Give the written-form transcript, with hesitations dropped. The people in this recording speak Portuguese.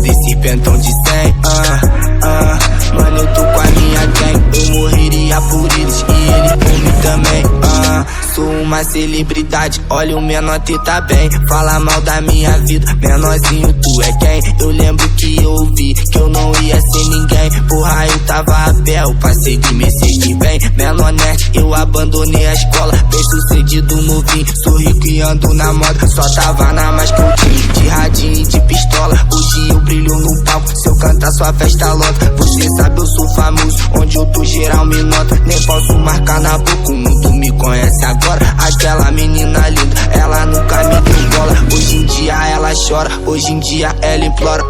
desse pentão de 100. Mano, eu tô com a minha gang, eu morreria por eles e eles por mim também. Sou uma celebridade, olha o menor tá bem. Fala mal da minha vida, menorzinho, tu é quem? Eu lembro que eu ouvi que eu não ia ser ninguém. Porra, eu tava a pé, eu passei de Mercedes bem. Menor nerd, eu abandonei a escola, bem sucedido, novinho, sou rico e ando na moda. Só tava na mais que eu tinha, de radinho e de pistola. Hoje eu brilho no palco, se eu cantar sua festa lota. Você sabe eu sou famoso, onde eu tô geral me nota. Nem posso marcar na boca, o mundo me conhece agora. Aquela menina linda, ela nunca me deu bola. Hoje em dia ela chora, hoje em dia ela implora.